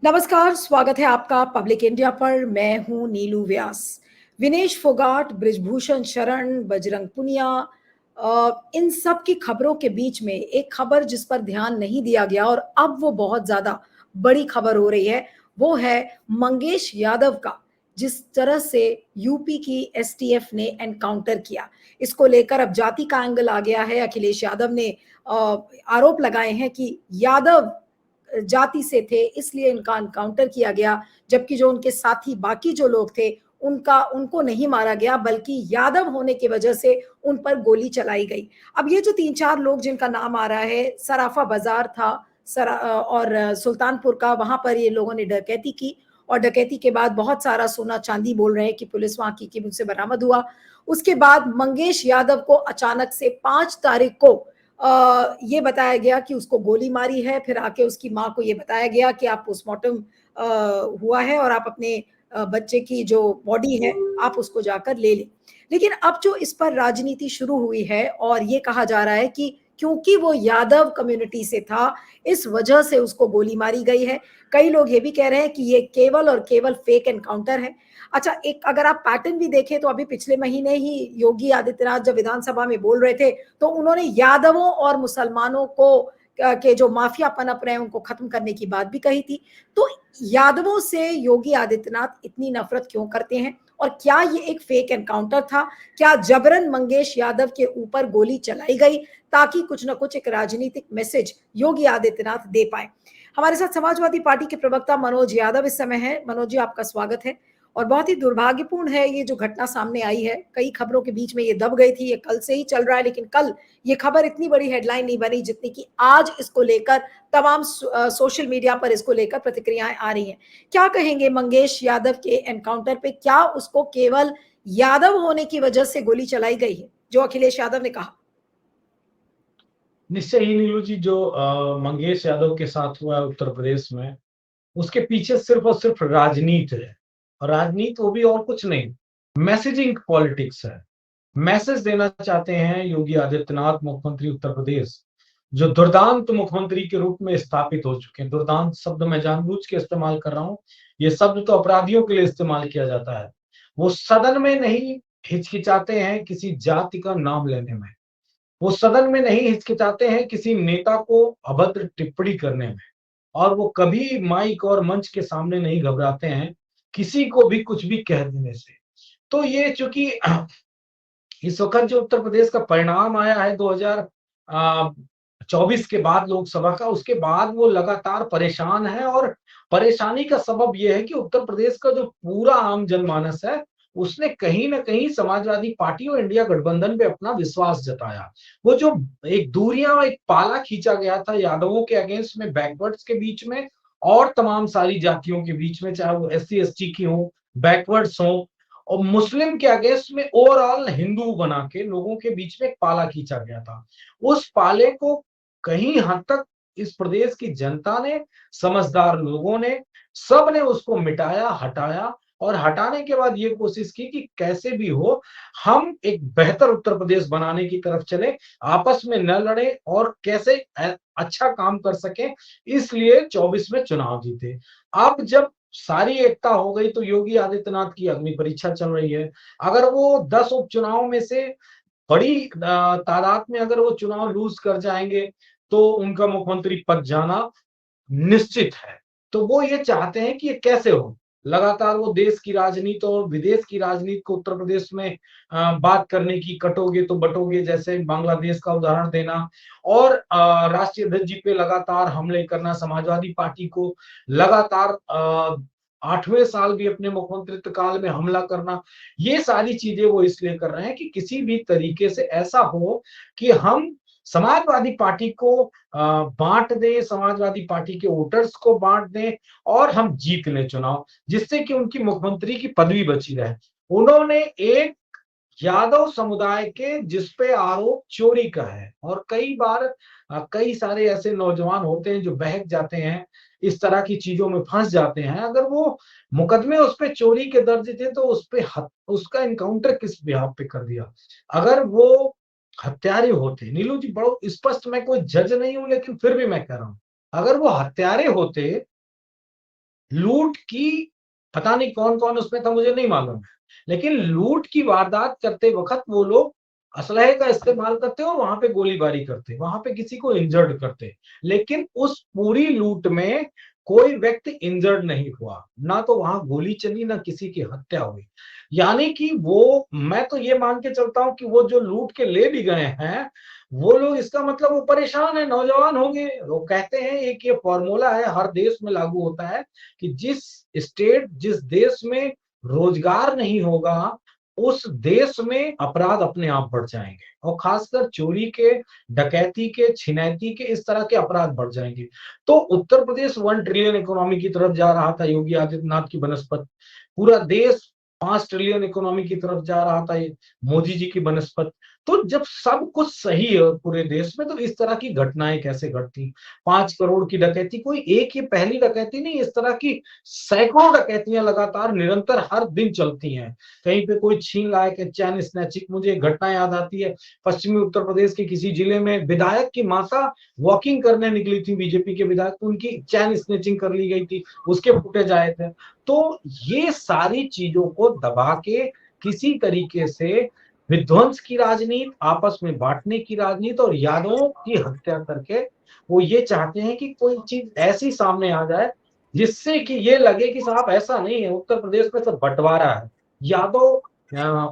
नमस्कार, स्वागत है आपका पब्लिक इंडिया पर। मैं हूं नीलू व्यास। विनेश फोगाट, बृजभूषण शरण, बजरंग पुनिया, इन सब की खबरों के बीच में एक खबर जिस पर ध्यान नहीं दिया गया और अब वो बहुत ज्यादा बड़ी खबर हो रही है, वो है मंगेश यादव का। जिस तरह से यूपी की एसटीएफ ने एनकाउंटर किया, इसको लेकर अब जाति का एंगल आ गया है। अखिलेश यादव ने आरोप लगाए हैं कि यादव जाति से थे इसलिए इनका एनकाउंटर किया गया, जबकि जो उनके साथी बाकी जो लोग थे उनको नहीं मारा गया, बल्कि यादव होने की वजह से उन पर गोली चलाई गई। अब ये जो 3-4 लोग जिनका नाम आ रहा है, सराफा बाजार था और सुल्तानपुर का, वहां पर ये लोगों ने डकैती की और डकैती के बाद बहुत सारा सोना चांदी बोल रहे हैं कि पुलिस वहां की उनसे बरामद हुआ। उसके बाद मंगेश यादव को अचानक से 5 तारीख को ये बताया गया कि उसको गोली मारी है। फिर आके उसकी माँ को ये बताया गया कि आप पोस्टमार्टम हुआ है और आप अपने बच्चे की जो बॉडी है आप उसको जाकर ले लें। लेकिन अब जो इस पर राजनीति शुरू हुई है और ये कहा जा रहा है कि क्योंकि वो यादव कम्युनिटी से था, इस वजह से उसको गोली मारी गई है। कई लोग ये भी कह रहे हैं कि ये केवल और केवल फेक एनकाउंटर है। अच्छा, एक अगर आप पैटर्न भी देखें तो अभी पिछले महीने ही योगी आदित्यनाथ जब विधानसभा में बोल रहे थे तो उन्होंने यादवों और मुसलमानों को के जो माफिया पनप रहे हैं उनको खत्म करने की बात भी कही थी। तो यादवों से योगी आदित्यनाथ इतनी नफरत क्यों करते हैं और क्या ये एक फेक एनकाउंटर था? क्या जबरन मंगेश यादव के ऊपर गोली चलाई गई ताकि कुछ ना कुछ एक राजनीतिक मैसेज योगी आदित्यनाथ दे पाए? हमारे साथ समाजवादी पार्टी के प्रवक्ता मनोज यादव इस समय है। मनोज जी, आपका स्वागत है। और बहुत ही दुर्भाग्यपूर्ण है ये जो घटना सामने आई है। कई खबरों के बीच में ये दब गई थी, ये कल से ही चल रहा है, लेकिन कल ये खबर इतनी बड़ी हेडलाइन नहीं बनी जितनी कि आज इसको लेकर तमाम सोशल मीडिया पर इसको लेकर प्रतिक्रियाएं आ रही हैं। क्या कहेंगे मंगेश यादव के एनकाउंटर पे? क्या उसको केवल यादव होने की वजह से गोली चलाई गई है, जो अखिलेश यादव ने कहा? निश्चय ही नीलू जी, जो मंगेश यादव के साथ हुआ है उत्तर प्रदेश में, उसके पीछे सिर्फ और सिर्फ राजनीति है। और राजनीति वो भी और कुछ नहीं, मैसेजिंग पॉलिटिक्स है। मैसेज देना चाहते हैं योगी आदित्यनाथ, मुख्यमंत्री उत्तर प्रदेश, जो दुर्दांत मुख्यमंत्री के रूप में स्थापित हो चुके हैं। दुर्दांत शब्द मैं जानबूझ के इस्तेमाल कर रहा हूँ। ये शब्द तो अपराधियों के लिए इस्तेमाल किया जाता है। वो सदन में नहीं हिचकिचाते हैं किसी जाति का नाम लेने में। वो सदन में नहीं हिचकिचाते हैं किसी नेता को अभद्र टिप्पणी करने में। और वो कभी माइक और मंच के सामने नहीं घबराते हैं किसी को भी कुछ भी कह देने से। तो ये चूंकि इस वक्त जो उत्तर प्रदेश का परिणाम आया है 2024 के बाद लोकसभा का, उसके बाद वो लगातार परेशान है। और परेशानी का सबब ये है कि उत्तर प्रदेश का जो पूरा आम जनमानस है, उसने कहीं ना कहीं समाजवादी पार्टी और इंडिया गठबंधन पे अपना विश्वास जताया। वो जो एक दूरियां, एक पाला खींचा गया था यादवों के अगेंस्ट में, बैकवर्ड्स के बीच में और तमाम सारी जातियों के बीच में, चाहे वो SC ST की हो, बैकवर्ड्स हो और मुस्लिम के अगेंस्ट में, ओवरऑल हिंदू बना के लोगों के बीच में एक पाला खींचा गया था। उस पाले को कहीं हद तक इस प्रदेश की जनता ने, समझदार लोगों ने, सब ने उसको मिटाया, हटाया। और हटाने के बाद ये कोशिश की कि कैसे भी हो हम एक बेहतर उत्तर प्रदेश बनाने की तरफ चले, आपस में न लड़े और कैसे अच्छा काम कर सके। इसलिए 24 में चुनाव जीते। अब जब सारी एकता हो गई तो योगी आदित्यनाथ की अग्नि परीक्षा चल रही है। अगर वो 10 उपचुनाव में से बड़ी तादाद में अगर वो चुनाव लूज कर जाएंगे तो उनका मुख्यमंत्री पद जाना निश्चित है। तो वो ये चाहते हैं कि ये कैसे हो। लगातार वो देश की राजनीति और विदेश की राजनीति को उत्तर प्रदेश में बात करने की, कटोगे तो बटोगे, जैसे बांग्लादेश का उदाहरण देना और राष्ट्रीय अध्यक्ष जी पे लगातार हमले करना, समाजवादी पार्टी को लगातार 8वें साल भी अपने मुख्यमंत्रित्व काल में हमला करना। ये सारी चीजें वो इसलिए कर रहे हैं कि किसी भी तरीके से ऐसा हो कि हम समाजवादी पार्टी को बांट दें, समाजवादी पार्टी के वोटर्स को बांट दें और हम जीत लें चुनाव, जिससे कि उनकी मुख्यमंत्री की पदवी बची रहे। उन्होंने एक यादव समुदाय के जिसपे आरोप चोरी का है, और कई बार कई सारे ऐसे नौजवान होते हैं जो बहक जाते हैं, इस तरह की चीजों में फंस जाते हैं। अगर वो मुकदमे उस पे चोरी के दर्ज थे तो उस पे उसका इनकाउंटर किस बिहाफ पे कर दिया? अगर वो हत्यारे होते, नीलू जी, बड़ो स्पष्ट, मैं कोई जज नहीं हूं लेकिन फिर भी मैं कह रहा हूं, अगर वो हत्यारे होते लूट की पता नहीं कौन-कौन उसमें था मुझे नहीं मालूम है। लेकिन लूट की वारदात करते वक़्त वो लोग असलहे का इस्तेमाल करते और वहाँ पे गोलीबारी करते, वहाँ पे किसी को इंजर्ड करते। लेकिन उस पूरी लूट में कोई व्यक्ति इंजर्ड नहीं हुआ, ना तो वहाँ गोली चली, ना किसी की हत्या हुई। यानी कि वो मैं तो ये मान के चलता हूँ कि वो जो लूट के ले भी गए हैं, वो लोग इसका मतलब वो परेशान हैं, नौजवान होंगे। वो कहते हैं एक ये फ़ॉर्मूला है, हर देश में लागू होता है कि जिस देश में रोजगार नहीं होगा, उस देश में अपराध अपने आप बढ़ जाएँगे और खासकर चोरी के, डकैती के, छिनैती के इस तरह के अपराध बढ़ जाएँगे। तो उत्तर प्रदेश 1 ट्रिलियन इकोनॉमी की तरफ जा रहा था योगी आदित्यनाथ की बनस्पत। पूरा देश 5 ट्रिलियन इकोनॉमी की तरफ जा रहा था ये मोदी जी की बनस्पत। तो जब सब कुछ सही है पूरे देश में तो इस तरह की घटनाएँ कैसे घटती? 5 करोड़ की डकैती कोई एक ये पहली डकैती नहीं, इस तरह की सैकड़ों डकैतियाँ लगातार निरंतर हर दिन चलती हैं। कहीं पे कोई छीन लाया कि चैन स्नैचिंग मुझे एक घटना याद आती है, पश्चिमी उत्तर प्रदेश के किसी जिले में विधायक की माता वॉकिंग करने निकली थी बीजेपी के विधायक, तो उनकी चैन स्नैचिंग कर ली गई थी, उसके फुटेज आए थे। तो ये सारी चीज़ों को दबा के किसी तरीके से विध्वंस की राजनीति, आपस में बाँटने की राजनीति और यादवों की हत्या करके वो ये चाहते हैं कि कोई चीज़ ऐसी सामने आ जाए जिससे कि ये लगे कि साहब ऐसा नहीं है, उत्तर प्रदेश में सब बँटवारा है। यादव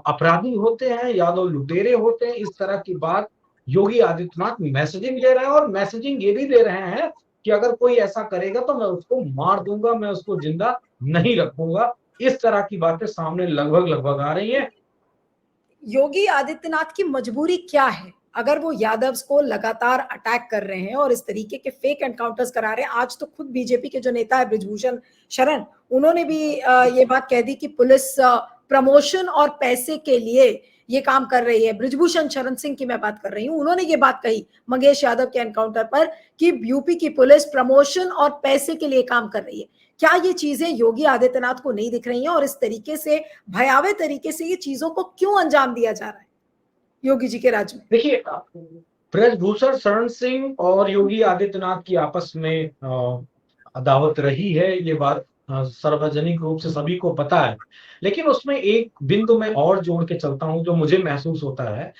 अपराधी होते हैं, यादव लुटेरे होते हैं, इस तरह की बात योगी आदित्यनाथ मैसेजिंग दे रहे हैं और मैसेजिंग ये भी दे रहे हैं कि अगर कोई ऐसा करेगा तो मैं उसको मार दूँगा, मैं उसको जिंदा नहीं रखूँगा। इस तरह की बातें सामने लगभग-लगभग आ रही हैं। योगी आदित्यनाथ की मजबूरी क्या है? अगर वो यादव्स को लगातार अटैक कर रहे हैं और इस तरीके के फेक एनकाउंटर्स करा रहे हैं, आज तो खुद बीजेपी के जो नेता है बृजभूषण शरण, उन्होंने भी ये बात कह दी कि पुलिस प्रमोशन और पैसे के लिए ये काम कर रही है। बृजभूषण शरण सिंह की मैं बात कर रही हूँ, उन्होंने ये बात कही मंगेश यादव के एनकाउंटर पर कि यूपी की पुलिस प्रमोशन और पैसे के लिए काम कर रही है। क्या ये चीजें योगी आदित्यनाथ को नहीं दिख रही हैं और इस तरीके से भयावह तरीके से ये चीजों को क्यों अंजाम दिया जा रहा है योगी जी के राज में? देखिए ब्रजभूषण शरण सिंह और योगी आदित्यनाथ की आपस में अदावत रही है, ये बात सार्वजनिक रूप से सभी को पता है। लेकिन उसमें एक बिंदु मैं और जोड़ के चलता हूँ जो मुझे महसूस होता है।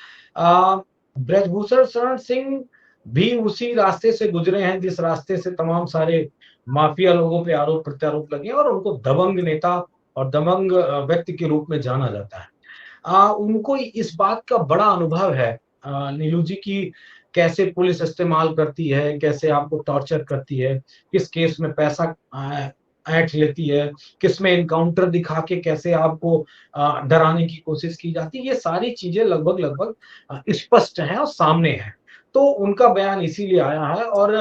ब्रजभूषण शरण सिंह भी उसी रास्ते से गुजरे हैं जिस रास्ते से तमाम सारे माफिया लोगों पे आरोप-प्रत्यारोप लगे हैं और उनको दबंग नेता और दबंग व्यक्ति के रूप में जाना जाता है। उनको इस बात का बड़ा अनुभव है नीलू जी की कैसे पुलिस इस्तेमाल करती है, कैसे आपको टॉर्चर करती है, किस केस में पैसा ऐंठ लेती है, किसमें एनकाउंटर दिखा के कैसे आपको डराने की कोशिश की जाती है। ये सारी चीज़ें लगभग-लगभग स्पष्ट हैं और सामने हैं। तो उनका बयान इसीलिए आया है और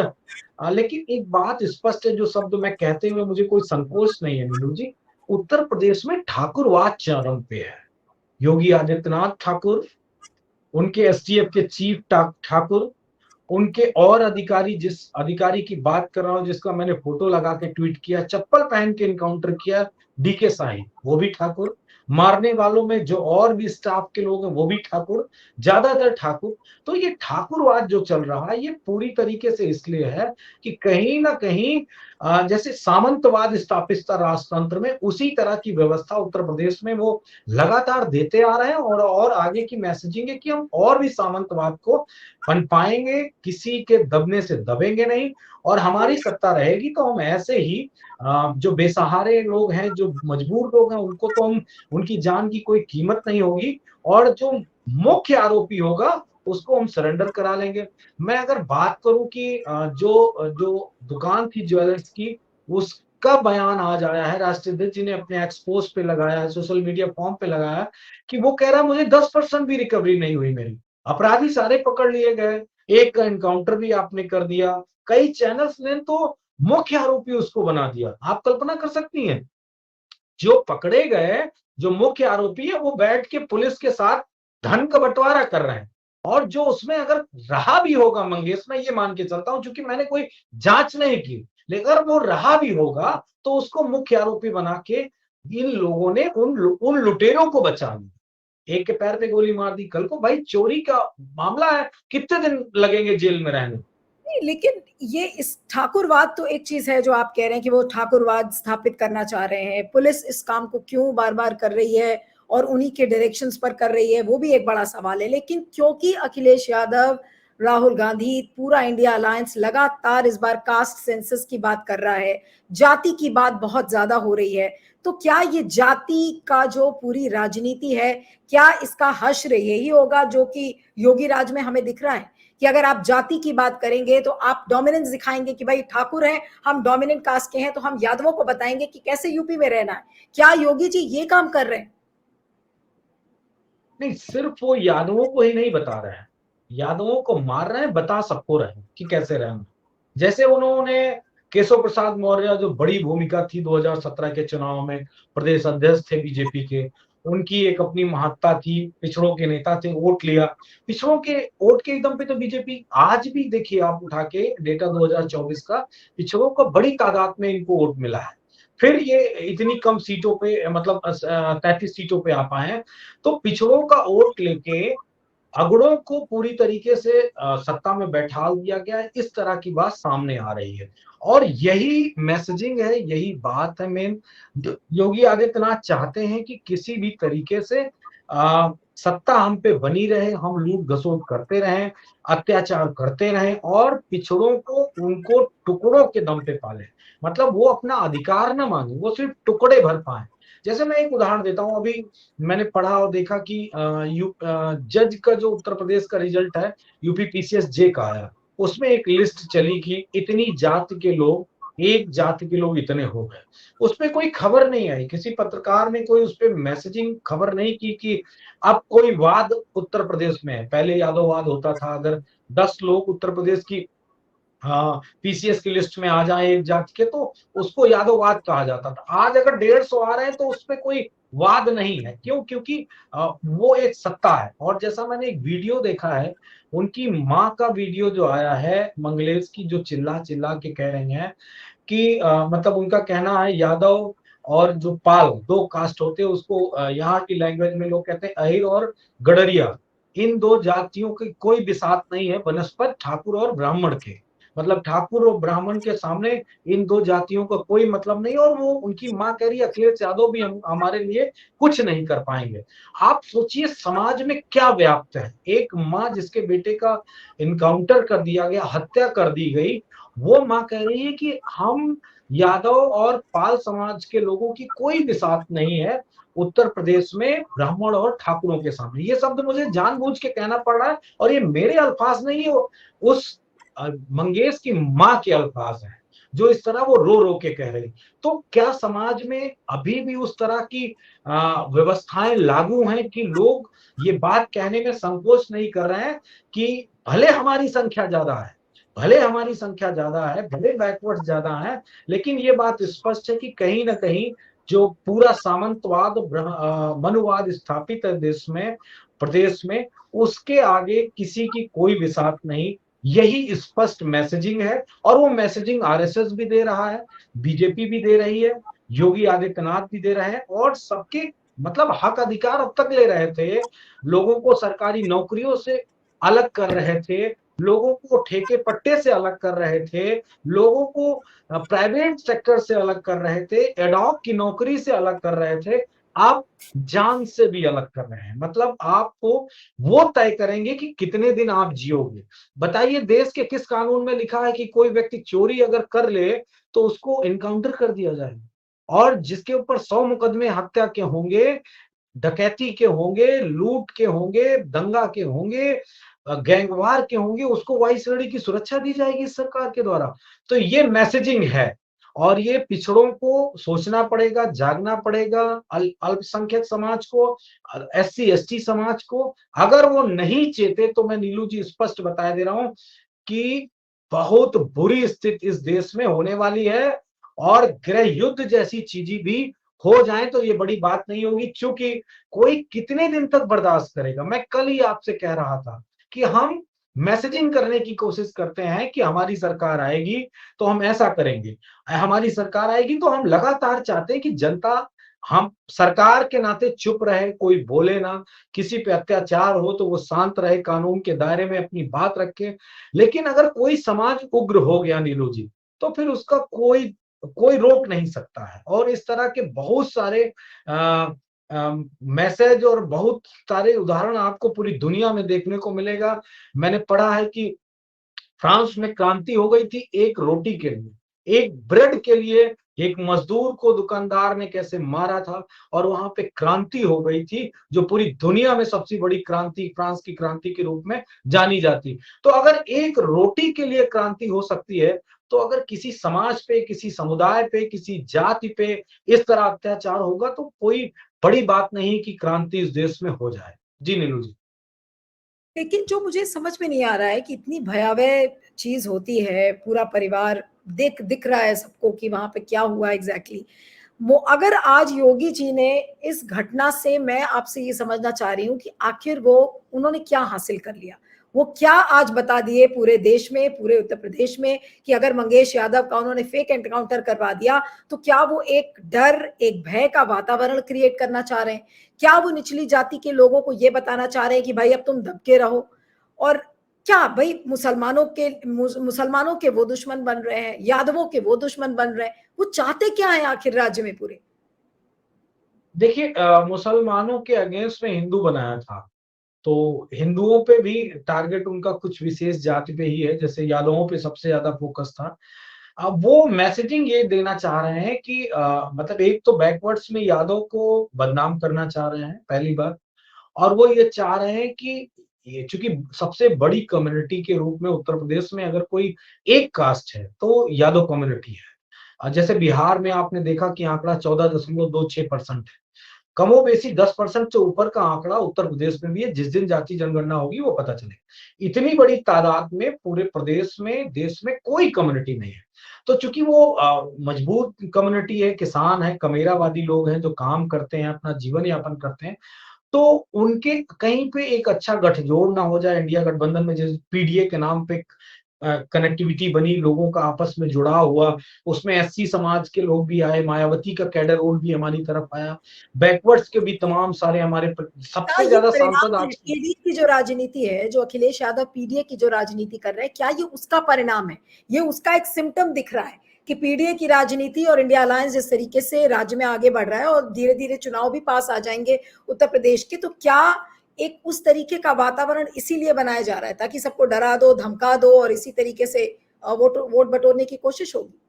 लेकिन एक बात स्पष्ट है जो शब्द मैं कहते हुए मुझे कोई संकोच नहीं है नीलू जी, उत्तर प्रदेश में ठाकुरवाद चरम पे है। योगी आदित्यनाथ ठाकुर, उनके एसटीएफ के चीफ ठाकुर, उनके और अधिकारी जिस अधिकारी की बात कर रहा हूँ जिसका मैंने फोटो लगा के ट्वीट किया, चप्पल पहन के एनकाउंटर किया, डीके साहिब, वो भी ठाकुर। मारने वालों में जो और भी स्टाफ के लोग हैं वो भी ठाकुर, ज्यादातर ठाकुर। तो ये ठाकुरवाद जो चल रहा है ये पूरी तरीके से इसलिए है कि कहीं न कहीं जैसे सामंतवाद स्थापित था राजतंत्र में उसी तरह की व्यवस्था उत्तर प्रदेश में वो लगातार देते आ रहे हैं और आगे की मैसेजिंग है कि हम और भी सामंतवाद को पनपाएँगे, किसी के दबने से दबेंगे नहीं और हमारी सत्ता रहेगी तो हम ऐसे ही जो बेसहारे लोग हैं, जो मजबूर लोग हैं, उनको तो हम उनकी जान की कोई कीमत नहीं होगी और जो मुख्य आरोपी होगा, उसको हम सरेंडर करा लेंगे। मैं अगर बात करूँ कि जो दुकान थी ज्वेलर्स की, उसका बयान आज आया है, राष्ट्रीय अध्यक्ष जी ने अपने एक्स पोस्ट पे लगाया है, सोशल मीडिया फॉर्म पे लगाया है कि वो कह रहा है मुझे 10% भी रिकवरी नहीं हुई मेरी। अपराधी सारे पकड़ लिए गए, एक का एनकाउंटर भी आपने कर दिया, कई चैनल्स ने तो मुख्य आरोपी उसको बना दिया। आप कल्पना कर सकती हैं, जो पकड़े गए, जो मुख्य आरोपी है वो बैठ के पुलिस के साथ धन का बँटवारा कर रहे हैं और जो उसमें अगर रहा भी होगा मंगेश मैं ये मान के चलता हूँ चूँकि मैंने कोई जाँच नहीं की, लेकिन अगर वो रहा भी होगा तो उसको मुख्य आरोपी बना के इन लोगों ने उन लुटेरों को बचा लिया। एक के पैर पे गोली मार दी, कल को भाई चोरी का मामला है, कितने दिन लगेंगे जेल में रहने? नहीं, लेकिन ये इस ठाकुरवाद तो एक चीज है जो आप कह रहे हैं कि वो ठाकुरवाद स्थापित करना चाह रहे हैं, पुलिस इस काम को क्यों बार बार कर रही है और उन्हीं के डायरेक्शंस पर कर रही है, वो भी एक बड़ा सवाल है। लेकिन क्योंकि अखिलेश यादव, राहुल गांधी, पूरा इंडिया अलायंस लगातार इस बार कास्ट सेंसस की बात कर रहा है, जाति की बात बहुत ज्यादा हो रही है, तो क्या ये जाति का जो पूरी राजनीति है, क्या इसका हश्र यही होगा जो कि योगी राज में हमें दिख रहा है कि अगर आप जाति की बात करेंगे तो आप डोमिनेंस दिखाएंगे कि भाई ठाकुर हैं, हम डोमिनेंट कास्ट के हैं, तो हम यादवों को बताएंगे कि कैसे यूपी में रहना है। क्या योगी जी ये काम कर रहे हैं? नहीं, सिर्फ वो यादवों को ही नहीं बता रहे हैं, यादवों को मार रहे हैं, बता सबको रहे हैं कि कैसे रहना। जैसे उन्होंने केशव प्रसाद मौर्य, जो बड़ी भूमिका थी 2017 के चुनाव में, प्रदेश अध्यक्ष थे बीजेपी के, उनकी एक अपनी महत्ता थी, पिछड़ों के नेता थे, वोट लिया। पिछड़ों के वोट के दम पे तो बीजेपी आज भी, देखिए आप उठा के डेटा 2024 का, पिछड़ों को बड़ी तादाद में इनको वोट मिला है। फिर ये इतनी कम सीटों पे, मतलब 33 सीटों पे आ पाए हैं। तो पिछड़ों का वोट लेके अगड़ों को पूरी तरीके से सत्ता में बैठा दिया गया है, इस तरह की बात सामने आ रही है। और यही मैसेजिंग है, यही बात है मेन। योगी आदित्यनाथ चाहते हैं कि किसी भी तरीके से सत्ता हम पे बनी रहे, हम लूट घसोट करते रहें, अत्याचार करते रहें और पिछड़ों को उनको टुकड़ों के दम पे पाले। मतलब वो अपना अधिकार ना मांगे, वो सिर्फ टुकड़े भर पाए। जैसे मैं एक उदाहरण देता हूं, अभी मैंने पढ़ा और देखा कि जज का जो उत्तर प्रदेश का रिजल्ट है, यूपी पीसीएस जे का आया, उसमें एक लिस्ट चली कि इतनी जाति के लोग, एक जाति के लोग इतने हो गए। उसपे कोई खबर नहीं आई, किसी पत्रकार ने कोई उसपे मैसेजिंग खबर नहीं की कि अब कोई वाद उत्तर प्रदेश में है। पहले यादववाद होता था, अगर 10 लोग उत्तर प्रदेश की, हाँ, पीसीएस की लिस्ट में आ जाए एक जाति के, तो उसको यादववाद कहा जाता था। आज अगर 150 आ रहे हैं तो उसपे कोई वाद नहीं है। क्यों? क्योंकि वो एक सत्ता है। और जैसा मैंने एक वीडियो देखा है, उनकी माँ का वीडियो जो आया है मंगलेश की, जो चिल्ला चिल्ला के कह रही हैं कि मतलब उनका कहना है यादव और जो पाल, दो कास्ट होते हैं, उसको यहाँ की लैंग्वेज में लोग कहते हैं अहिर और गडरिया। इन दो जातियों की कोई बिसात नहीं है बनस्पत ठाकुर और ब्राह्मण के। मतलब ठाकुर और ब्राह्मण के सामने इन दो जातियों का कोई मतलब नहीं। और वो उनकी माँ कह रही है अखिलेश यादव भी हमारे लिए कुछ नहीं कर पाएंगे। आप सोचिए समाज में क्या व्याप्त है। एक माँ जिसके बेटे का इनकाउंटर कर दिया गया, हत्या कर दी गई, वो माँ कह रही है कि हम यादव और पाल समाज के लोगों की कोई बिसात नहीं है उत्तर प्रदेश में ब्राह्मण और ठाकुरों के सामने। ये शब्द मुझे जानबूझ के कहना पड़ रहा है, और ये मेरे अल्फाज नहीं है, उस मंगेश की माँ के अल्फाज हैं, जो इस तरह वो रो रो के कह रही। तो क्या समाज में अभी भी उस तरह की व्यवस्थाएं लागू हैं कि लोग ये बात कहने में संकोच नहीं कर रहे हैं कि भले हमारी संख्या ज्यादा है, भले हमारी संख्या ज्यादा है, भले बैकवर्ड ज्यादा है, लेकिन ये बात स्पष्ट है कि कहीं ना कहीं जो पूरा सामंतवाद, मनुवाद स्थापित है देश में, प्रदेश में, उसके आगे किसी की कोई बिसात नहीं। यही स्पष्ट मैसेजिंग है। और वो मैसेजिंग आरएसएस भी दे रहा है, बीजेपी भी दे रही है, योगी आदित्यनाथ भी दे रहे हैं, और सबके मतलब हक अधिकार अब तक ले रहे थे। लोगों को सरकारी नौकरियों से अलग कर रहे थे, लोगों को ठेके पट्टे से अलग कर रहे थे, लोगों को प्राइवेट सेक्टर से अलग कर रहे थे, एडॉक की नौकरी से अलग कर रहे थे। आप जान से भी अलग कर रहे हैं। मतलब आपको वो तय करेंगे कि कितने दिन आप जियोगे। बताइए देश के किस कानून में लिखा है कि कोई व्यक्ति चोरी अगर कर ले तो उसको इनकाउंटर कर दिया जाए, और जिसके ऊपर 100 मुकदमे हत्या के होंगे, डकैती के होंगे, लूट के होंगे, दंगा के होंगे, गैंगवार के होंगे, उसको वाई श्रेणी की सुरक्षा दी जाएगी इस सरकार के द्वारा। तो ये मैसेजिंग है। और ये पिछड़ों को सोचना पड़ेगा, जागना पड़ेगा, अल्पसंख्यक समाज को, एससी एसटी समाज को। अगर वो नहीं चेते तो मैं नीलू जी स्पष्ट बता दे रहा हूं कि बहुत बुरी स्थिति इस देश में होने वाली है। और गृह युद्ध जैसी चीजें भी हो जाए तो ये बड़ी बात नहीं होगी, क्योंकि कोई कितने दिन तक बर्दाश्त करेगा। मैं कल ही आपसे कह रहा था कि हम मैसेजिंग करने की कोशिश करते हैं कि हमारी सरकार आएगी तो हम ऐसा करेंगे, हमारी सरकार आएगी तो हम लगातार चाहते हैं कि जनता हम सरकार के नाते चुप रहे, कोई बोले ना, किसी पे अत्याचार हो तो वो शांत रहे, कानून के दायरे में अपनी बात रखे। लेकिन अगर कोई समाज उग्र हो गया नीलू जी, तो फिर उसका कोई कोई रोक नहीं सकता है। और इस तरह के बहुत सारे अ मैसेज और बहुत सारे उदाहरण आपको पूरी दुनिया में देखने को मिलेगा। मैंने पढ़ा है कि फ्रांस में क्रांति हो गई थी एक रोटी के लिए, एक ब्रेड के लिए एक मजदूर को दुकानदार ने कैसे मारा था और वहां पे क्रांति हो गई थी, जो पूरी दुनिया में सबसे बड़ी क्रांति, फ्रांस की क्रांति के रूप में जानी जाती। तो अगर एक रोटी के लिए क्रांति हो सकती है, तो अगर किसी समाज पे, किसी समुदाय पे, किसी जाति पे इस तरह अत्याचार होगा तो कोई बड़ी बात नहीं कि क्रांति इस देश में हो जाए। जी नीलू जी। लेकिन जो मुझे समझ में नहीं आ रहा है कि इतनी भयावह चीज होती है, पूरा परिवार दिख रहा है सबको कि वहां पे क्या हुआ एग्जैक्टली। वो अगर आज योगी जी ने इस घटना से, मैं आपसे ये समझना चाह रही हूँ कि आखिर वो उन्होंने क्या हासिल कर लिया, वो क्या आज बता दिए पूरे देश में, पूरे उत्तर प्रदेश में, कि अगर मंगेश यादव का उन्होंने फेक एनकाउंटर करवा दिया तो क्या वो एक डर, एक भय का वातावरण क्रिएट करना चाह रहे हैं? क्या वो निचली जाति के लोगों को ये बताना चाह रहे हैं कि भाई अब तुम दबके रहो? और क्या भाई मुसलमानों के वो दुश्मन बन रहे हैं, यादवों के वो दुश्मन बन रहे हैं? वो चाहते क्या है आखिर राज्य में पूरे? देखिए मुसलमानों के अगेंस्ट में हिंदू बनाया था, तो हिंदुओं पे भी टारगेट उनका कुछ विशेष जाति पे ही है, जैसे यादवों पे सबसे ज्यादा फोकस था। अब वो मैसेजिंग ये देना चाह रहे हैं कि मतलब एक तो बैकवर्ड्स में यादव को बदनाम करना चाह रहे हैं, पहली बात। और वो ये चाह रहे हैं कि ये चूंकि सबसे बड़ी कम्युनिटी के रूप में उत्तर प्रदेश में अगर कोई एक कास्ट है तो यादव कम्युनिटी है। जैसे बिहार में आपने देखा कि आंकड़ा 14.26% है। कमोबेशी 10% से ऊपर का आंकड़ा उत्तर प्रदेश में भी है। जिस दिन जाति जनगणना होगी वो पता चलेगा। इतनी बड़ी तादाद में पूरे प्रदेश में, देश में कोई कम्युनिटी नहीं है। तो चूंकि वो मजबूत कम्युनिटी है, किसान है, कमेरावादी लोग हैं जो काम करते हैं, अपना जीवन यापन करते हैं, तो उनके कहीं पे एक अच्छा गठजोड़ ना हो जाए इंडिया गठबंधन में, जैसे पीडीए के नाम पे कनेक्टिविटी बनी, लोगों का आपस में जुड़ाव हुआ, उसमें एससी समाज के लोग भी आए, मायावती का कैडर रोल भी हमारी तरफ आया, बैकवर्ड्स के भी तमाम सारे हमारे क्या सबसे ये ज्यादा सांसद परिणाम है? आज। पीडीए की जो राजनीति है, जो अखिलेश यादव पीडीए की जो राजनीति कर रहे हैं, क्या ये उसका परिणाम है? ये उसका एक सिम्टम दिख रहा है कि पीडीए की राजनीति और इंडिया अलायंस जिस तरीके से राज्य में आगे बढ़ रहा है और धीरे धीरे चुनाव भी पास आ जाएंगे उत्तर प्रदेश के, तो क्या एक उस तरीके का वातावरण इसीलिए बनाया जा रहा है ताकि सबको डरा दो, धमका दो और इसी तरीके से वोट बटोरने की कोशिश होगी?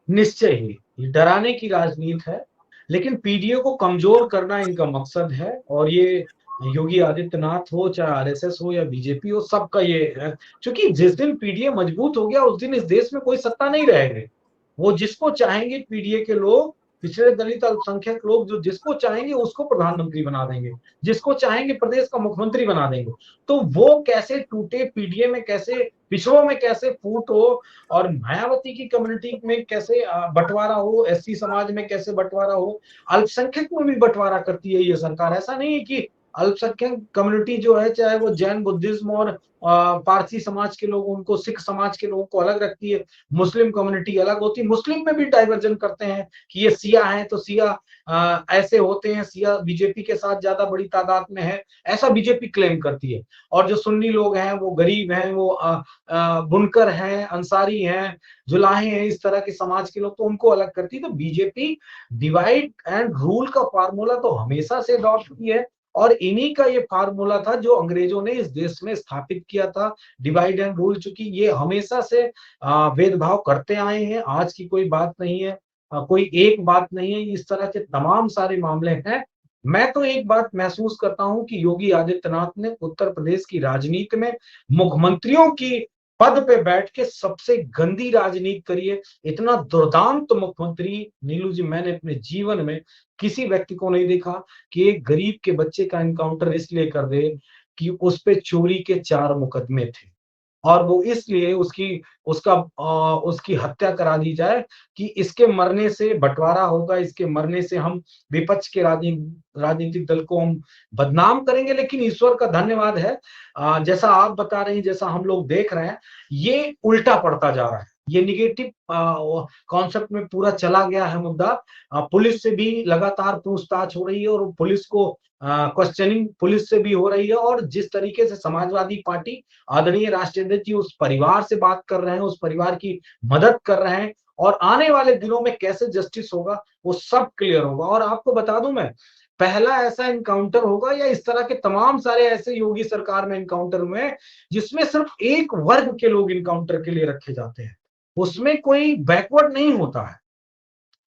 निश्चय ही ये डराने की राजनीति है, लेकिन पीडीए को कमजोर करना इनका मकसद है। और ये योगी आदित्यनाथ हो, चाहे आरएसएस हो या बीजेपी हो, सबका ये है। क्योंकि जिस दिन पीडीए मजबूत हो गया उस दिन इस देश में कोई सत्ता नहीं रहेगी। वो जिसको चाहेंगे पीडीए के लोग, पिछड़े दलित अल्पसंख्यक लोग, जो जिसको चाहेंगे उसको प्रधानमंत्री बना देंगे, जिसको चाहेंगे प्रदेश का मुख्यमंत्री बना देंगे। तो वो कैसे टूटे, पीडीए में कैसे, पिछड़ों में कैसे फूट हो, और मायावती की कम्युनिटी में कैसे बंटवारा हो, एससी समाज में कैसे बंटवारा हो, अल्पसंख्यक में भी बंटवारा करती है ये सरकार। ऐसा नहीं है कि अल्पसंख्यक कम्युनिटी जो है, चाहे वो जैन, बुद्धिज्म और पारसी समाज के लोग, उनको सिख समाज के लोगों को अलग रखती है, मुस्लिम कम्युनिटी अलग होती है। मुस्लिम में भी डाइवर्जन करते हैं कि ये सिया हैं तो सिया ऐसे होते हैं, सिया बीजेपी के साथ ज्यादा बड़ी तादाद में है, ऐसा बीजेपी क्लेम करती है। और जो सुन्नी लोग हैं, वो गरीब हैं, वो बुनकर हैं, अंसारी हैं, जुलाहे हैं, इस तरह के समाज के लोग, तो उनको अलग करती है। तो बीजेपी डिवाइड एंड रूल का फार्मूला तो हमेशा से अडॉप्ट है, और इन्हीं का ये फार्मूला था जो अंग्रेजों ने इस देश में स्थापित किया था, डिवाइड एंड रूल। चूंकि ये हमेशा से भेदभाव करते आए हैं, आज की कोई बात नहीं है, कोई एक बात नहीं है, इस तरह के तमाम सारे मामले हैं। मैं तो एक बात महसूस करता हूं कि योगी आदित्यनाथ ने उत्तर प्रदेश की राजनीति में मुख्यमंत्रियों की पद पे बैठ के सबसे गंदी राजनीति करी है। इतना दुर्दांत मुख्यमंत्री नीलू जी मैंने अपने जीवन में किसी व्यक्ति को नहीं देखा कि एक गरीब के बच्चे का एनकाउंटर इसलिए कर दे कि उस पे चोरी के 4 मुकदमे थे, और वो इसलिए उसकी हत्या करा दी जाए कि इसके मरने से बंटवारा होगा, इसके मरने से हम विपक्ष के राजनीतिक दल को हम बदनाम करेंगे। लेकिन ईश्वर का धन्यवाद है, जैसा आप बता रहे हैं, जैसा हम लोग देख रहे हैं, ये उल्टा पड़ता जा रहा है। ये निगेटिव कॉन्सेप्ट में पूरा चला गया है मुद्दा। पुलिस से भी लगातार पूछताछ हो रही है और पुलिस को क्वेश्चनिंग पुलिस से भी हो रही है, और जिस तरीके से समाजवादी पार्टी आदरणीय राष्ट्रीय अध्यक्ष जी उस परिवार से बात कर रहे हैं, उस परिवार की मदद कर रहे हैं, और आने वाले दिनों में कैसे जस्टिस होगा वो सब क्लियर होगा। और आपको बता दूं मैं, पहला ऐसा एनकाउंटर होगा या इस तरह के तमाम सारे ऐसे योगी सरकार में एनकाउंटर हुए हैं जिसमें सिर्फ एक वर्ग के लोग इनकाउंटर के लिए रखे जाते हैं। उसमें कोई बैकवर्ड नहीं होता है,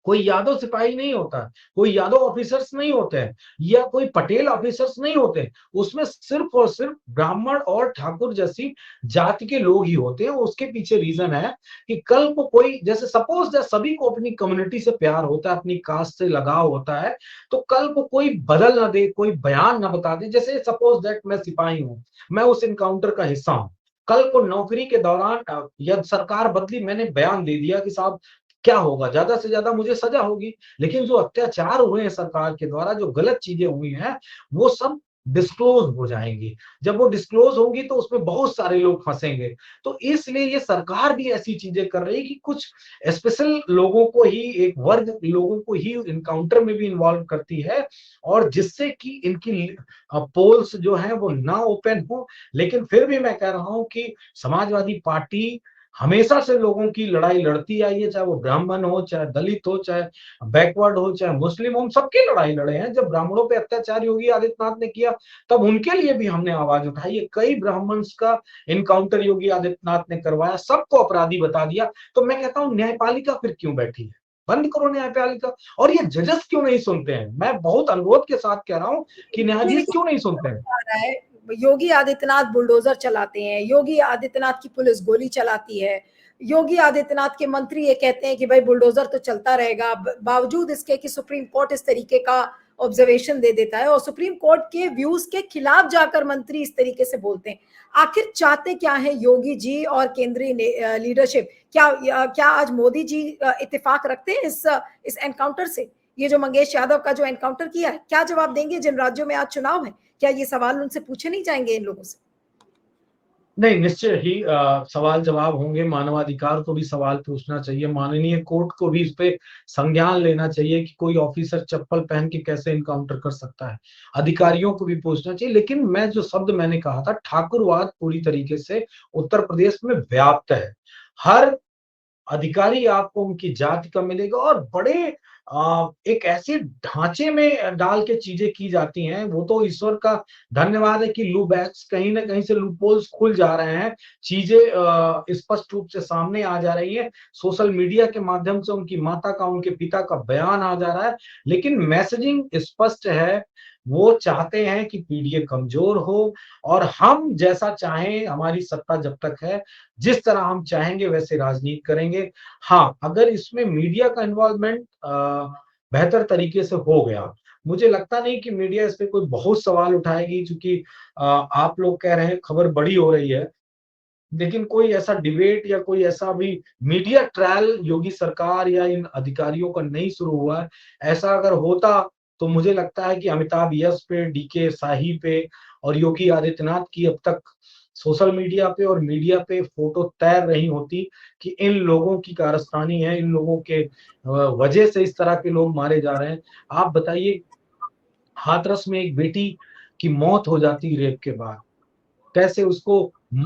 कोई यादव सिपाही नहीं होता है, कोई यादव ऑफिसर्स नहीं होते हैं, या कोई पटेल ऑफिसर्स नहीं होते हैं। उसमें सिर्फ और सिर्फ ब्राह्मण और ठाकुर जैसी जाति के लोग ही होते हैं। उसके पीछे रीजन है कि कल को कोई, जैसे सपोज दैट सभी को अपनी कम्युनिटी से प्यार होता है, अपनी कास्ट से लगाव होता है, तो कल को कोई बदल ना दे, कोई बयान ना बता दे, जैसे सपोज दैट मैं सिपाही हूं, मैं उस इनकाउंटर का हिस्सा हूं, कल को नौकरी के दौरान या सरकार बदली, मैंने बयान दे दिया कि साहब क्या होगा, ज्यादा से ज्यादा मुझे सजा होगी, लेकिन जो अत्याचार हुए हैं सरकार के द्वारा, जो गलत चीजें हुई हैं, वो सब डिस्क्लोज हो जाएंगी। जब वो डिस्क्लोज होंगी तो उसमें बहुत सारे लोग फंसेंगे। तो इसलिए ये सरकार भी ऐसी चीजें कर रही है कि कुछ स्पेशल लोगों को ही, एक वर्ग लोगों को ही इनकाउंटर में भी इन्वॉल्व करती है, और जिससे कि इनकी पोल्स जो है वो ना ओपन हो। लेकिन फिर भी मैं कह रहा हूं कि समाजवादी पार्टी हमेशा से लोगों की लड़ाई लड़ती आई है, चाहे वो ब्राह्मण हो, चाहे दलित हो, चाहे बैकवर्ड हो, चाहे मुस्लिम हो, हम सबकी लड़ाई लड़े हैं। जब ब्राह्मणों पे अत्याचार योगी आदित्यनाथ ने किया, तब उनके लिए भी हमने आवाज उठाई है। कई ब्राह्मण्स का इनकाउंटर योगी आदित्यनाथ ने करवाया, सबको अपराधी बता दिया। तो मैं कहता हूँ न्यायपालिका फिर क्यों बैठी है, बंद करो न्यायपालिका। और ये जजेस क्यों नहीं सुनते हैं, मैं बहुत अनुरोध के साथ कह रहा हूँ कि न्यायाधीश क्यों नहीं सुनते हैं। आ रहा है, योगी आदित्यनाथ बुलडोजर चलाते हैं, योगी आदित्यनाथ की पुलिस गोली चलाती है, योगी आदित्यनाथ के मंत्री ये कहते हैं कि भाई बुलडोजर तो चलता रहेगा, बावजूद इसके कि सुप्रीम कोर्ट इस तरीके का ऑब्जर्वेशन दे देता है और सुप्रीम कोर्ट के व्यूज के खिलाफ जाकर मंत्री इस तरीके से बोलते हैं। आखिर चाहते क्या है योगी जी और केंद्रीय लीडरशिप? क्या आज मोदी जी इत्तेफाक रखते हैं इस एनकाउंटर से? ये जो मंगेश यादव का जो एनकाउंटर किया है, क्या जवाब देंगे जिन राज्यों में आज चुनाव है? क्या ये सवाल उनसे पूछे नहीं जाएंगे इन लोगों से? नहीं, निश्चय ही सवाल जवाब होंगे। मानवाधिकार को भी सवाल पूछना चाहिए, माननीय कोर्ट को भी इस पे संज्ञान लेना चाहिए कि कोई ऑफिसर चप्पल पहन के कैसे इनकाउंटर कर सकता है। अधिकारियों को भी पूछना चाहिए। लेकिन मैं जो शब्द मैंने कहा था, ठाकुरवाद पूरी तरीके से उत्तर प्रदेश में व्याप्त है। हर अधिकारी आपको उनकी जाति का मिलेगा, और बड़े एक ऐसे ढांचे में डाल के चीजें की जाती हैं। वो तो ईश्वर का धन्यवाद है कि लूपहॉल्स कहीं ना कहीं से लूपहोल्स खुल जा रहे हैं, चीजें स्पष्ट रूप से सामने आ जा रही है। सोशल मीडिया के माध्यम से उनकी माता का, उनके पिता का बयान आ जा रहा है, लेकिन मैसेजिंग स्पष्ट है। वो चाहते हैं कि पीडीए कमजोर हो, और हम जैसा चाहें, हमारी सत्ता जब तक है, जिस तरह हम चाहेंगे वैसे राजनीति करेंगे। हाँ, अगर इसमें मीडिया का इन्वॉल्वमेंट बेहतर तरीके से हो गया, मुझे लगता नहीं कि मीडिया इस पे कोई बहुत सवाल उठाएगी, क्योंकि आप लोग कह रहे हैं खबर बड़ी हो रही है, लेकिन कोई ऐसा डिबेट या कोई ऐसा भी मीडिया ट्रायल योगी सरकार या इन अधिकारियों का नहीं शुरू हुआ है। ऐसा अगर होता तो मुझे लगता है कि अमिताभ यश पे, डीके शाही पे और योगी आदित्यनाथ की अब तक सोशल मीडिया पे और मीडिया पे फोटो तैर रही होती कि इन लोगों की कारस्तानी है, इन लोगों के वजह से इस तरह के लोग मारे जा रहे हैं। आप बताइए, हाथरस में एक बेटी की मौत हो जाती रेप के बाद, कैसे उसको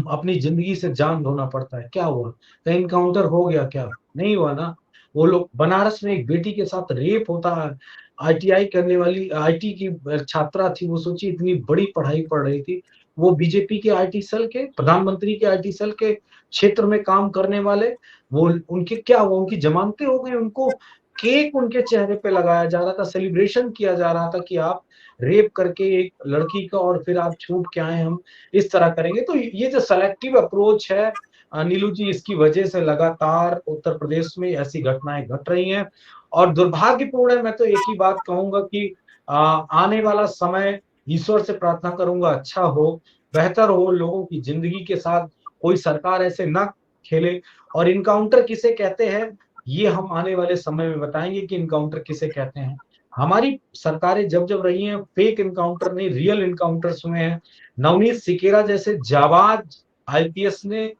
अपनी जिंदगी से जान धोना पड़ता है। क्या हुआ, कहीं इनकाउंटर हो गया क्या? नहीं हुआ ना। वो लोग, बनारस में एक बेटी के साथ रेप होता है, आईटीआई करने वाली, आईटी की छात्रा थी, वो सोची इतनी बड़ी पढ़ाई पढ़ रही थी, वो बीजेपी के आईटी सेल के, प्रधानमंत्री के आईटी सेल के क्षेत्र में काम करने वाले, वो उनके क्या हुआ, उनकी जमानतें हो गई, उनको केक उनके चेहरे पे लगाया जा रहा था, सेलिब्रेशन किया जा रहा था कि आप रेप करके एक लड़की का और फिर आप छूट के आए, हम इस तरह करेंगे। तो ये जो सेलेक्टिव अप्रोच है नीलू जी, इसकी वजह से लगातार उत्तर प्रदेश में ऐसी घटनाएं घट रही हैं, और दुर्भाग्यपूर्ण है। मैं तो एक ही बात कहूंगा कि आने वाला समय, ईश्वर से प्रार्थना करूंगा अच्छा हो, बेहतर हो, लोगों की जिंदगी के साथ कोई सरकार ऐसे ना खेले। और इनकाउंटर किसे कहते हैं, ये हम आने वाले समय में बताएंगे कि इनकाउंटर किसे कहते हैं। हमारी सरकारें जब जब रही हैं, फेक इनकाउंटर नहीं, रियल इनकाउंटर्स हुए हैं। नवनीत सिकेरा जैसे जाबाज आईपीएस ने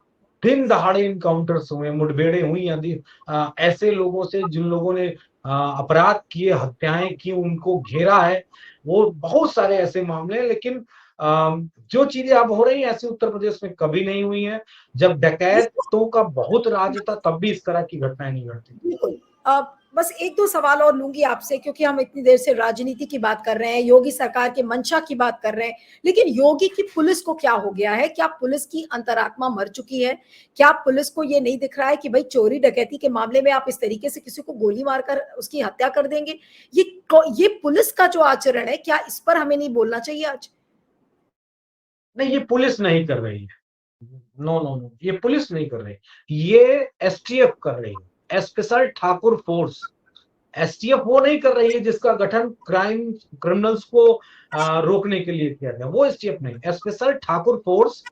दिन दहाड़े इनकाउंटर्स हुए, मुठभेड़ें हुई, यदि ऐसे लोगों से जिन लोगों ने अपराध किए, हत्याएं की, उनको घेरा है, वो बहुत सारे ऐसे मामले हैं। लेकिन जो चीजें अब हो रही हैं ऐसे उत्तर प्रदेश में कभी नहीं हुई हैं। जब ये डकैतों का बहुत राज था तब भी इस तरह की घटनाएं नहीं घटती। बिल्कुल। बस 1-2 सवाल और लूँगी आपसे, क्योंकि हम इतनी देर से राजनीति की बात कर रहे हैं, योगी सरकार की मंशा की बात कर रहे हैं, लेकिन योगी की पुलिस को क्या हो गया है? क्या पुलिस की अंतरात्मा मर चुकी है? क्या पुलिस को ये नहीं दिख रहा है कि भई चोरी डकैती के मामले में आप इस तरीके से किसी को गोली मारकर उसकी हत्या कर देंगे? ये पुलिस का जो आचरण है, क्या इस पर हमें नहीं बोलना चाहिए आज? नहीं, ये पुलिस नहीं कर रही है। नो, नो, नो, ये पुलिस नहीं कर रही। ये एसटीएफ कर रही है, स्पेशल ठाकुर फोर्स। एसटीएफ वो नहीं कर रही है जिसका गठन क्रिमिनल्स को रोकने के लिए किया गया, वो एसटीएफ नहीं, स्पेशल ठाकुर फोर्स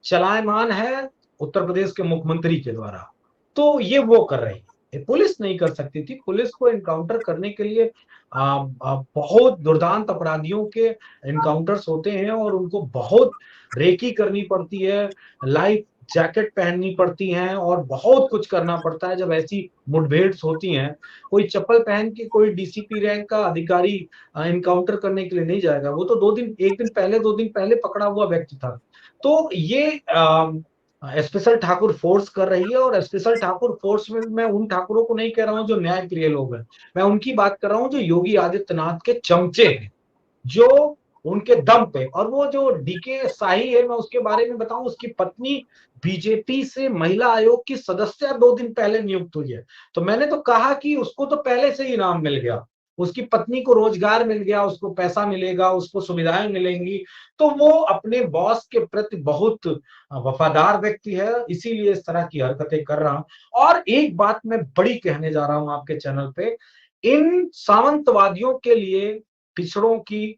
चलायमान है उत्तर प्रदेश के मुख्यमंत्री के द्वारा। तो ये वो कर रही है, ये पुलिस नहीं कर सकती थी। पुलिस को इनकाउंटर करने के लिए बहुत दुर्दांत अपराधियों के इनकाउंटर्स होते हैं और उनको बहुत रेकी करनी पड़ती है, लाइफ जैकेट पहननी पड़ती हैं और बहुत कुछ करना पड़ता है जब ऐसी मुठभेड़ होती हैं। कोई चप्पल पहन के कोई डीसीपी रैंक का अधिकारी एनकाउंटर करने के लिए नहीं जाएगा। वो तो 1 दिन पहले 2 दिन पहले पकड़ा हुआ व्यक्ति था। तो ये स्पेशल ठाकुर फोर्स कर रही है और स्पेशल ठाकुर फोर्स में मैं उन ठाकुरों को नहीं कह रहा हूँ जो न्याय प्रिय लोग हैं। मैं उनकी बात कर रहा हूँ जो योगी आदित्यनाथ के चमचे हैं, जो उनके दम पे। और वो जो डीके शाही है, मैं उसके बारे में बताऊं, उसकी पत्नी बीजेपी से महिला आयोग की सदस्य 2 दिन पहले नियुक्त हुई है। तो मैंने तो कहा कि उसको तो पहले से ही इनाम मिल गया, उसकी पत्नी को रोजगार मिल गया, उसको पैसा मिलेगा, उसको सुविधाएं मिलेंगी। तो वो अपने बॉस के प्रति बहुत वफादार व्यक्ति है, इसीलिए इस तरह की हरकतें कर रहा हूं। और एक बात मैं बड़ी कहने जा रहा हूं आपके चैनल पे, इन सामंतवादियों के लिए पिछड़ों की,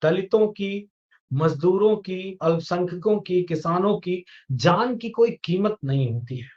दलितों की, मजदूरों की, अल्पसंख्यकों की, किसानों की जान की कोई कीमत नहीं होती है।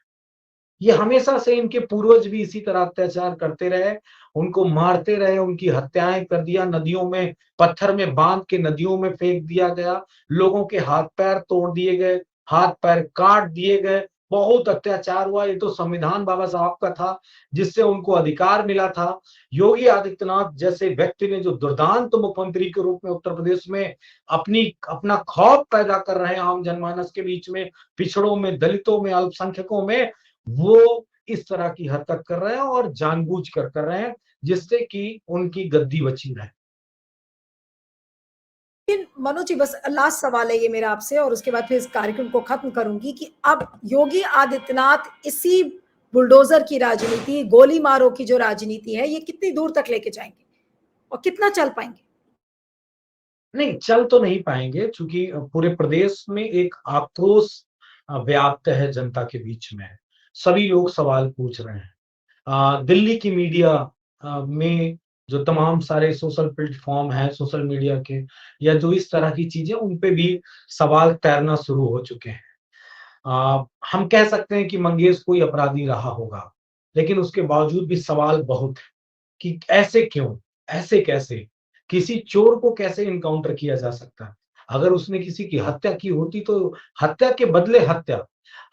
ये हमेशा से इनके पूर्वज भी इसी तरह अत्याचार करते रहे, उनको मारते रहे, उनकी हत्याएं कर दिया, नदियों में पत्थर में बांध के नदियों में फेंक दिया गया, लोगों के हाथ पैर तोड़ दिए गए, हाथ पैर काट दिए गए, बहुत अत्याचार हुआ। ये तो संविधान बाबा साहब का था जिससे उनको अधिकार मिला था। योगी आदित्यनाथ जैसे व्यक्ति ने जो दुर्दांत मुख्यमंत्री के रूप में उत्तर प्रदेश में अपना खौफ पैदा कर रहे हैं आम जनमानस के बीच में, पिछड़ों में, दलितों में, अल्पसंख्यकों में, वो इस तरह की हरकत कर रहे हैं और जानबूझकर कर रहे हैं जिससे कि उनकी गद्दी बची रहे। लेकिन मनोज जी, बस लास्ट सवाल है ये मेरा आपसे, और उसके बाद फिर इस कार्यक्रम को खत्म करूंगी कि अब योगी आदित्यनाथ इसी बुलडोजर की राजनीति, गोली मारो की जो राजनीति है, ये कितनी दूर तक लेके जाएंगे और कितना चल पाएंगे? नहीं, चल तो नहीं पाएंगे क्योंकि पूरे प्रदेश में एक आक्रोश व्याप्त है जनता के बीच में। सभी लोग सवाल पूछ रहे हैं। दिल्ली की मीडिया में जो तमाम सारे सोशल प्लेटफॉर्म हैं सोशल मीडिया के, या जो इस तरह की चीजें, उन पे भी सवाल तैरना शुरू हो चुके हैं। हम कह सकते हैं कि मंगेश कोई अपराधी रहा होगा, लेकिन उसके बावजूद भी सवाल बहुत है कि ऐसे क्यों, ऐसे कैसे, किसी चोर को कैसे इनकाउंटर किया जा सकता है? अगर उसने किसी की हत्या की होती तो हत्या के बदले हत्या,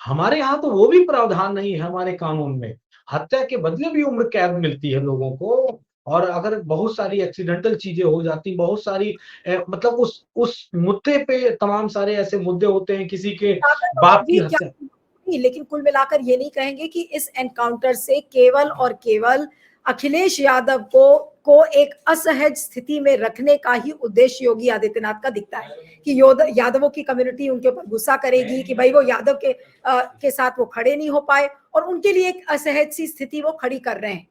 हमारे यहाँ तो वो भी प्रावधान नहीं है हमारे कानून में। हत्या के बदले भी उम्र कैद मिलती है लोगों को। और अगर बहुत सारी एक्सीडेंटल चीजें हो जाती, बहुत सारी मतलब उस मुद्दे पे तमाम सारे ऐसे मुद्दे होते हैं, किसी के बाप की जी, क्या हत्या। नहीं, लेकिन कुल मिलाकर ये नहीं कहेंगे कि इस एनकाउंटर से केवल और केवल अखिलेश यादव को एक असहज स्थिति में रखने का ही उद्देश्य योगी आदित्यनाथ का दिखता है कि यादवों की कम्युनिटी उनके ऊपर गुस्सा करेगी कि भाई वो यादव के साथ वो खड़े नहीं हो पाए, और उनके लिए एक असहज सी स्थिति वो खड़ी कर रहे हैं।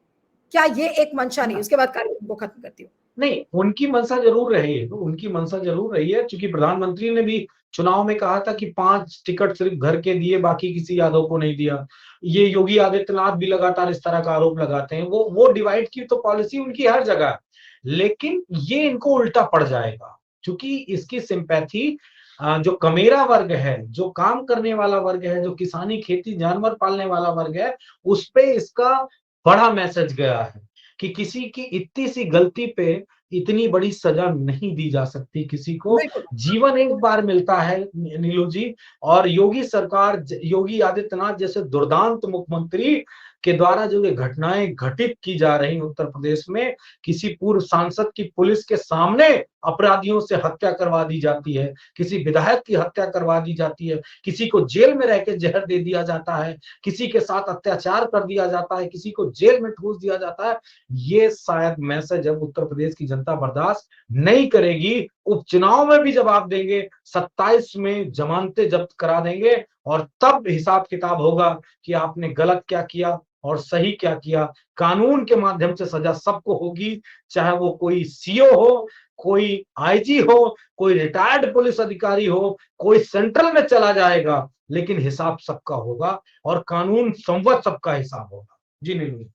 क्या ये एक मंशा नहीं? उसके बाद कार्यक्रम को खत्म करती हूँ। नहीं, उनकी मंशा जरूर रही है, तो उनकी मंशा जरूर रही है, क्योंकि प्रधानमंत्री ने भी चुनाव में कहा था कि 5 टिकट सिर्फ घर के दिए, बाकी किसी यादव को नहीं दिया। ये योगी आदित्यनाथ भी लगातार इस तरह का आरोप लगाते हैं। वो डिवाइड की तो पॉलिसी उनकी हर जगह है, लेकिन ये इनको उल्टा पड़ जाएगा क्योंकि इसकी सिंपैथी जो कमेरा वर्ग है, जो काम करने वाला वर्ग है, जो किसानी, खेती, जानवर पालने वाला वर्ग है, उस पे इसका बड़ा मैसेज गया है कि किसी की इतनी सी गलती पे इतनी बड़ी सजा नहीं दी जा सकती किसी को। बिल्कुल। जीवन एक बार मिलता है नीलू जी, और योगी सरकार, योगी आदित्यनाथ जैसे दुर्दांत मुख्यमंत्री के द्वारा जो ये घटनाएं घटित की जा रही उत्तर प्रदेश में, किसी पूर्व सांसद की पुलिस के सामने अपराधियों से हत्या करवा दी जाती है, किसी विधायक की हत्या करवा दी जाती है, किसी को जेल में रह के जहर दे दिया जाता है, किसी के साथ अत्याचार कर दिया जाता है, किसी को जेल में ठूस दिया जाता है। ये शायद मैसेज अब उत्तर प्रदेश की जनता बर्दाश्त नहीं करेगी। उपचुनाव में भी जवाब देंगे, 27 में जमानतें जब्त करा देंगे, और तब हिसाब किताब होगा कि आपने गलत क्या किया और सही क्या किया। कानून के माध्यम से सजा सबको होगी, चाहे वो कोई सीओ हो, कोई आईजी हो, कोई रिटायर्ड पुलिस अधिकारी हो, कोई सेंट्रल में चला जाएगा, लेकिन हिसाब सबका होगा और कानून संवत सबका हिसाब होगा। जी नीलू।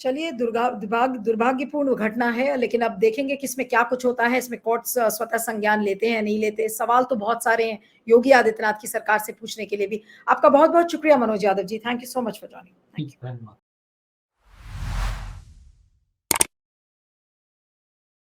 चलिए, दुर्भाग्यपूर्ण घटना है, लेकिन अब देखेंगे कि इसमें क्या कुछ होता है। इसमें कोर्ट्स स्वतः संज्ञान लेते हैं, नहीं लेते। सवाल तो बहुत सारे हैं योगी आदित्यनाथ की सरकार से पूछने के लिए भी। आपका बहुत बहुत शुक्रिया Manoj Yadav ji. Thank you so much for joining. Thank you. धन्यवाद।